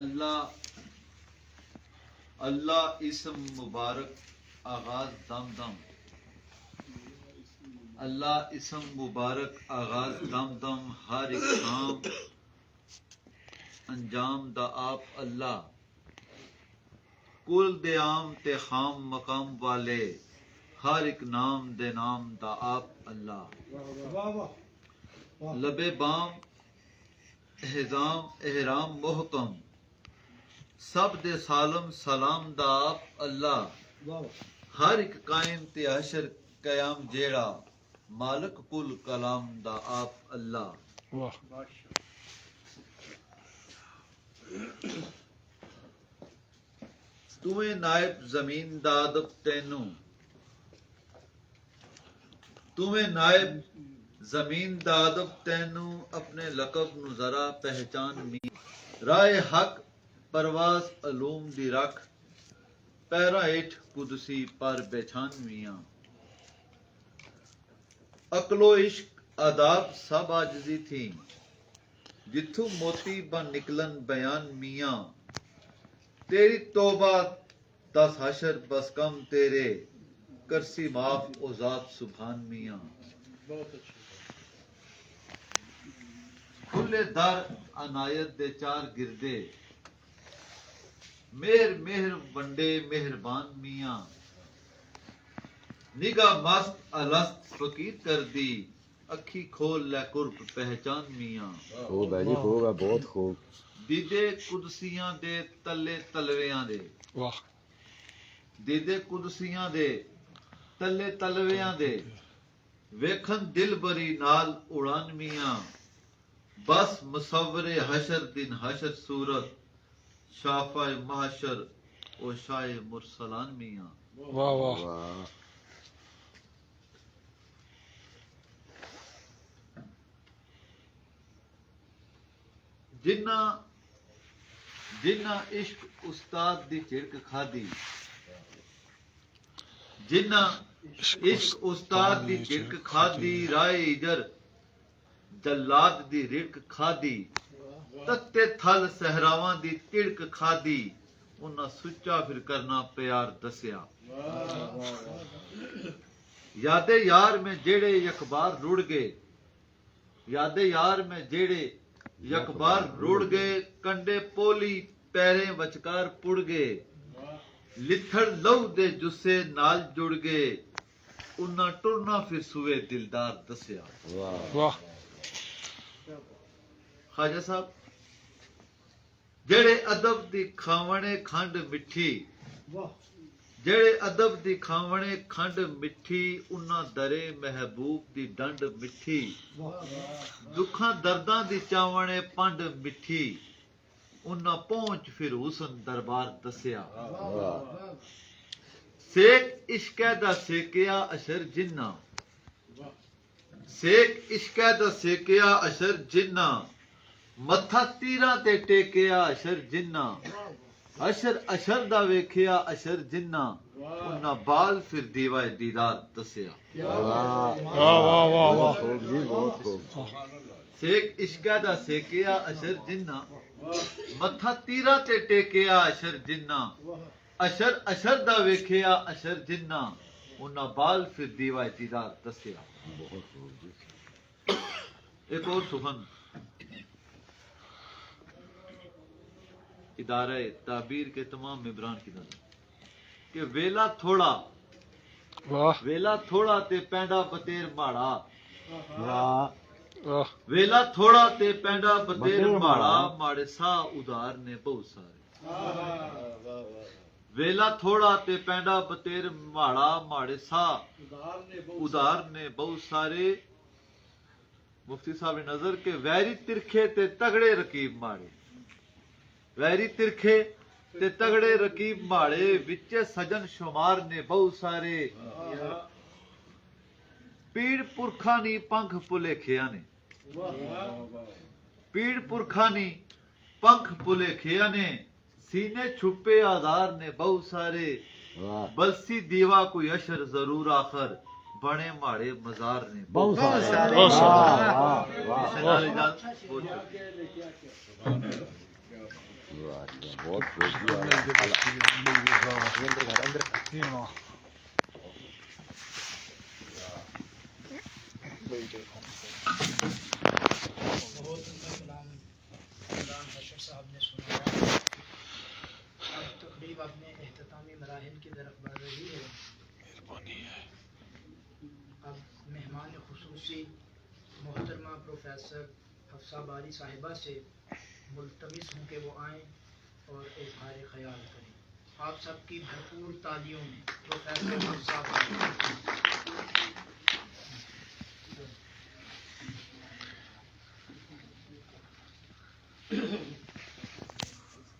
अल्लाह अल्लाह इसम मुबारक आगाज दम दम। अल्लाह इसम मुबारक आगाज दम दम। हर एक काम अंजाम दा आप अल्लाह। कुल दे आम ते खाम मकाम वाले। हर एक नाम दे नाम दा आप अल्लाह। लबे बाम एहराम मोहकम। सब दे सालम सलाम दा आप अल्लाह। हर एक कायम ते हशर कयाम जेड़ा। मालिक कुल कलाम दा आप अल्लाह। तुवें नायब जमीन दा अदब तैनू। तुवें नायब जमीन दा अदब तैनू। अपने लकब नू जरा पहचान मी। राय हक परवास अलूम दी रख। पैरा हेठ कुदसी पर बेछान मियां। अकलो इश्क आदाब सब आजजी थी। जिथू मोती बन निकलन बयान मियां। तेरी तौबा दस हशर बस कम तेरे। करसी माफ ओ जात सुभान मियां। खुले दर अनायत दे चार गिरदे। मेहर मेहर वंडे मेहरबान मियां। निगाह मस्त अलस्त फकीर कर दी। अखी खोल लै कुर्ब पहचान मियां। खूब है जी, खूब है, बहुत खूब। दीदे कुदसियां दे तले तलवियां दे। वाह। दीदे कुदसियां दे तले तलवियां दे। वेखन दिल बरी नाल उड़ान मियां। बस मुसव्वरे हशर दिन हशर सूरत। शाफाए महशर ओ शाए मुरसलान मियां। वाह वाह। जिन्ना जिन्ना इश्क उस्ताद दी झिड़क खादी। जिन्ना इश्क उस्ताद दी झिड़क खादी। राय इजर जल्लाद दी रिड़क खादी। तत्ते थल सहरावां दी तिड़क खादी। उन्हां सुच्चा फिर करना प्यार दसिया। यादे यार में जेड़े यकबार रुड़ गए। यादे यार में जेड़े यकबार रुड़ गए। कंडे पोली पैरें वचकार पुड़ गए। लिथड़ लहू दे जुस्से नाल जुड़ गए। उन्हां टुरना फिर सुए दिलदार दसिया। वाह। ख्वाजा साहब जेड़े अदब दी खावणे खंड मिठी। जेड़े अदब दी खावणे खंड मिठी। उन्हां दरे महबूब दी डंड मिठी। दुखां दर्दां दी चावणे पंड मिठी। उन्हां पहुंच फिर हुसन दरबार दसिया। सेक इश्कै दा सेकिया अशर जिन्ना। सेक इश्कै दा सेकिया अशर जिन्ना। मत्था तीरां ते टेकिया अशर जिन्ना। अशर अशर दा वेखिया अशर जिन्ना। उन्हां बाल फिर दीवाए दीदार दसिया। वाह वाह वाह वाह। खूब जी, बहुत खूब। सेक इश्कै दा सेकिया अशर जिन्ना। मत्था तीरां ते टेकिया अशर जिन्ना। अशर अशर दा वेखिया अशर जिन्ना। उन्हां बाल फिर दीवाए दीदार दसिया। एक और सुखन इदारा ताबीर के तमाम मेंबरान की नजर कि वेला थोड़ा। वाह वेला थोड़ा ते पैंडा बतेर माड़ा। वाह। वेला थोड़ा ते पैंडा बतेर माड़ा। माड़े साह उधार ने बहुत सारे। वेला थोड़ा ते पैंडा बतेर माड़ा। माड़े साह उधार ने बहुत सारे। मुफ्ती साहब ने नजर के वैरी तिरखे ते तगड़े रकीब माड़े। वैरी तिरखे ते तगड़े रकीब माड़े। विचे सजन शुमार ने बहुत सारे। पीड़ पुरखा नी पंख भुलेखिया ने। पीड़ पुरखा नी पंख भुलेखिया ने। सीने छुपे आधार ने बहुत सारे। बलसी दीवा कोई अशर जरूर आखर। बने माड़े मजार ने बहुत सारे। वाह जी, बहुत खूब जी, हाँ बहुत उनका कलाम इमरान हशर साहब ने सुनाया। अब तकरीब अपने एहतमामी मराहिल की तरफ बढ़ रही है। अब मेहमान खुसूसी मोहतरमा प्रोफेसर हफ्सा बारी साहिबा से मुल्तमिस हूँ कि वो आएँ और इजहार ख्याल करें। आप सबकी भरपूर तालियों में प्रोफेसर हफ्सा बारी।